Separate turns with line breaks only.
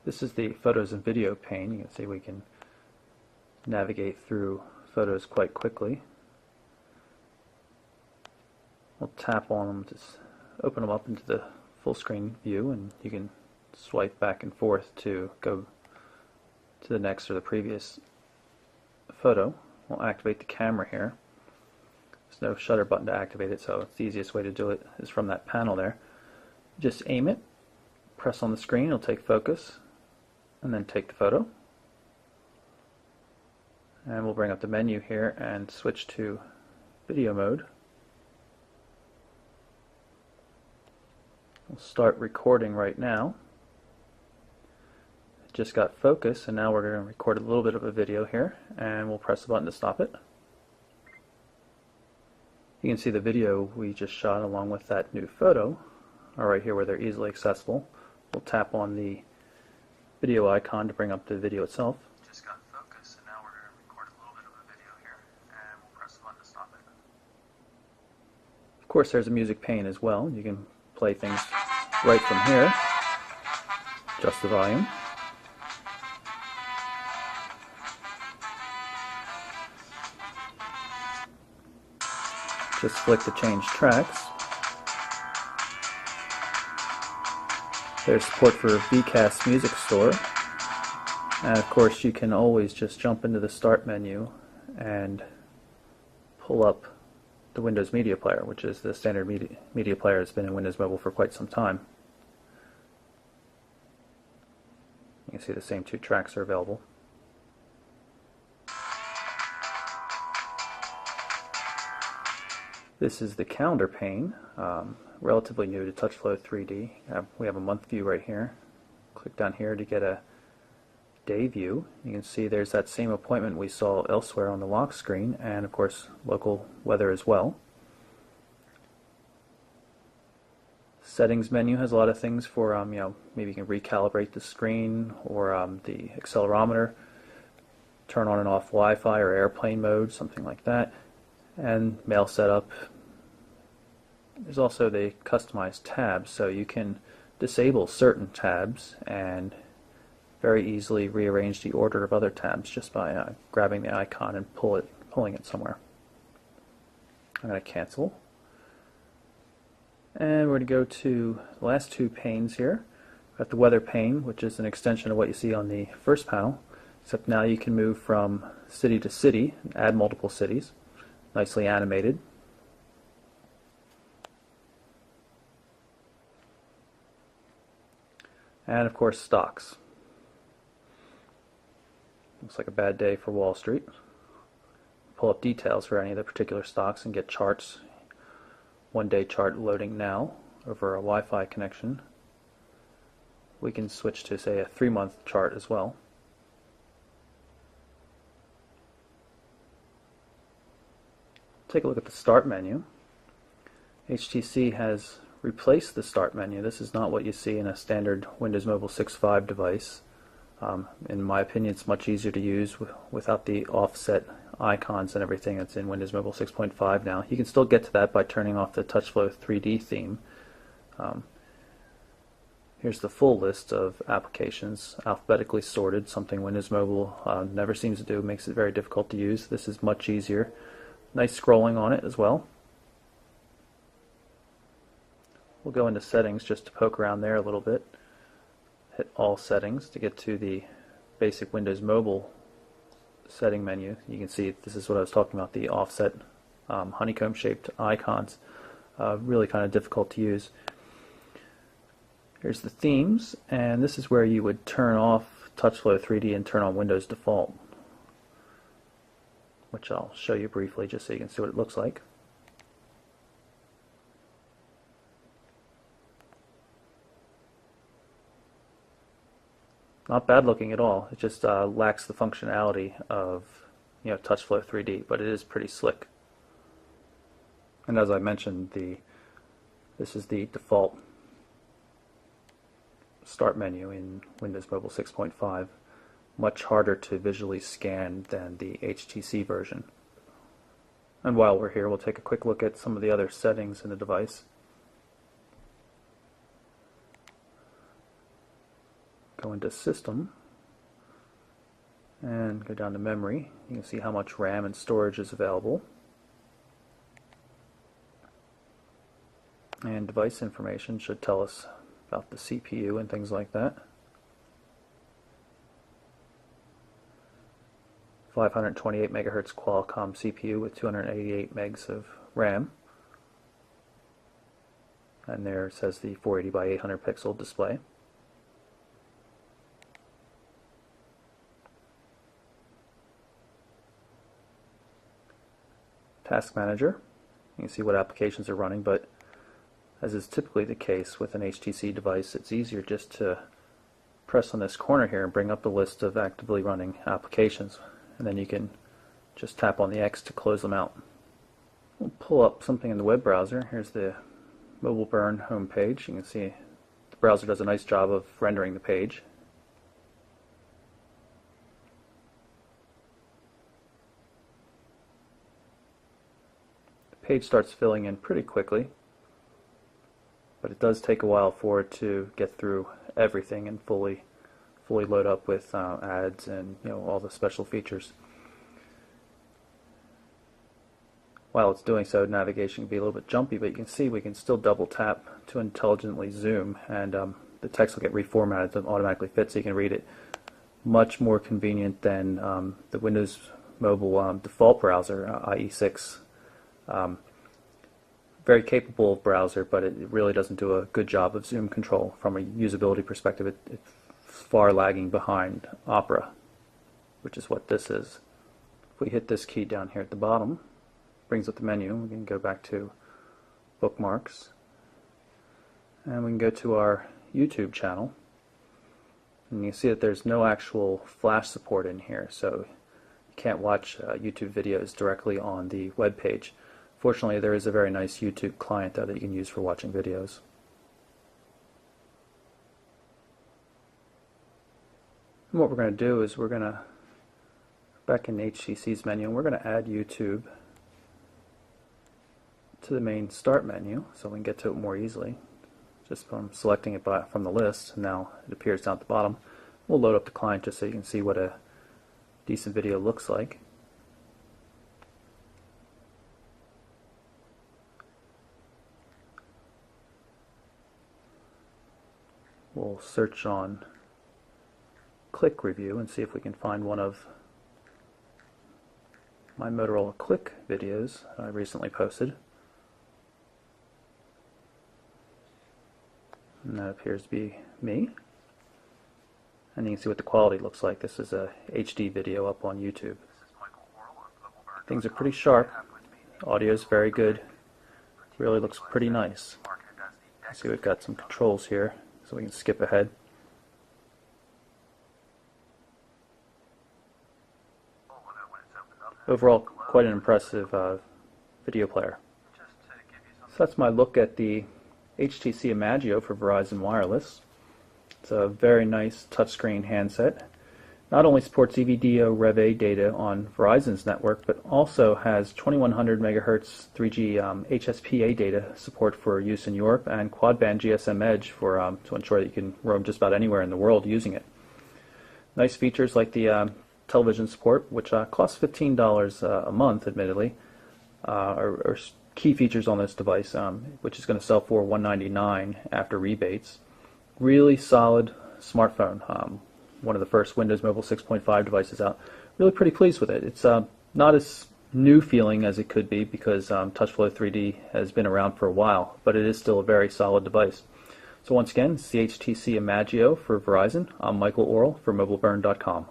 This is the Photos and Video pane. You can see we can navigate through photos quite quickly. We'll tap on them to open them up into the full screen view, and you can swipe back and forth to go to the next or the previous photo. We'll activate the camera here. There's no shutter button to activate it, so it's the easiest way to do it is from that panel there. Just aim it, press on the screen, it'll take focus, and then take the photo. And we'll bring up the menu here and switch to video mode. We'll start recording right now. It just got focus, and now we're going to record a little bit of a video here, and we'll press the button to stop it. You can see the video we just shot along with that new photo are right here where they're easily accessible. We'll tap on the video icon to bring up the video itself. Just got focus, and now we're going to record a little bit of a video here, and we'll press the button to stop it. Of course, there's a music pane as well. You can play things right from here. Adjust the volume. Just click to change tracks. There's support for VCast Music Store. And of course you can always just jump into the Start menu and pull up the Windows Media Player, which is the standard media player that's been in Windows Mobile for quite some time. You can see the same two tracks are available. This is the calendar pane, relatively new to TouchFlow 3D. We have a month view right here. Click down here to get a day view. You can see there's that same appointment we saw elsewhere on the lock screen, and of course local weather as well. Settings menu has a lot of things for maybe you can recalibrate the screen or the accelerometer, turn on and off Wi-Fi or airplane mode, something like that. And mail setup. There's also the customized tabs, so you can disable certain tabs and very easily rearrange the order of other tabs just by grabbing the icon and pulling it somewhere. I'm going to cancel. And we're going to go to the last two panes here. We've got the weather pane, which is an extension of what you see on the first panel, except now you can move from city to city, add multiple cities. Nicely animated. And of course stocks. Looks like a bad day for Wall Street. Pull up details for any of the particular stocks and get charts. One day chart loading now over a Wi-Fi connection. We can switch to, say, a 3-month chart as well. Take a look at the Start menu. HTC has replaced the Start menu. This is not what you see in a standard Windows Mobile 6.5 device. In my opinion, it's much easier to use without the offset icons and everything that's in Windows Mobile 6.5 now. You can still get to that by turning off the TouchFlow 3D theme. Here's the full list of applications, alphabetically sorted, something Windows Mobile never seems to do, makes it very difficult to use. This is much easier. Nice scrolling on it as well. We'll go into settings just to poke around there a little bit. Hit all settings to get to the basic Windows Mobile setting menu. You can see this is what I was talking about, the offset honeycomb shaped icons. Really kind of difficult to use. Here's the themes, and this is where you would turn off TouchFlow 3D and turn on Windows Default, which I'll show you briefly just so you can see what it looks like. Not bad looking at all. It just lacks the functionality of TouchFlow 3D, but it is pretty slick. And as I mentioned, this is the default Start menu in Windows Mobile 6.5. Much harder to visually scan than the HTC version. And while we're here, we'll take a quick look at some of the other settings in the device. Go into System and go down to Memory. You can see how much RAM and storage is available. And device information should tell us about the CPU and things like that. 528 megahertz Qualcomm CPU with 288 megs of RAM. And there it says the 480 by 800 pixel display. Task Manager. You can see what applications are running, but as is typically the case with an HTC device, it's easier just to press on this corner here and bring up the list of actively running applications, and then you can just tap on the X to close them out. We'll pull up something in the web browser. Here's the Mobile Burn homepage. You can see the browser does a nice job of rendering the page. Page starts filling in pretty quickly, but it does take a while for it to get through everything and fully load up with ads and all the special features. While it's doing so, navigation can be a little bit jumpy, but you can see we can still double tap to intelligently zoom, and the text will get reformatted to automatically fit so you can read it. Much more convenient than the Windows Mobile default browser, IE6. Very capable browser, but it really doesn't do a good job of zoom control. From a usability perspective, it's far lagging behind Opera, which is what this is. If we hit this key down here at the bottom, it brings up the menu. We can go back to Bookmarks, and we can go to our YouTube channel, and you can see that there's no actual flash support in here, so you can't watch YouTube videos directly on the web page. Fortunately, there is a very nice YouTube client though that you can use for watching videos. And what we're going to do is we're going to back in HTC's menu, and we're going to add YouTube to the main Start menu so we can get to it more easily. Just from selecting it from the list, and now it appears down at the bottom. We'll load up the client just so you can see what a decent video looks like. We'll search on Click Review and see if we can find one of my Motorola Click videos that I recently posted. And that appears to be me. And you can see what the quality looks like. This is a HD video up on YouTube. Things are pretty sharp. Audio is very good. Really looks pretty nice. See, we've got some controls here, so we can skip ahead. Overall, quite an impressive video player. So that's my look at the HTC Imagio for Verizon Wireless. It's a very nice touchscreen handset. Not only supports EVDO Rev A data on Verizon's network, but also has 2100 MHz 3G HSPA data support for use in Europe, and quad-band GSM Edge for to ensure that you can roam just about anywhere in the world using it. Nice features like the television support, which costs $15 a month, admittedly, are key features on this device, which is going to sell for $199 after rebates. Really solid smartphone. One of the first Windows Mobile 6.5 devices out. Really pretty pleased with it. It's not as new feeling as it could be because TouchFlow 3D has been around for a while, but it is still a very solid device. So once again, it's the HTC Imagio for Verizon. I'm Michael Orrell for MobileBurn.com.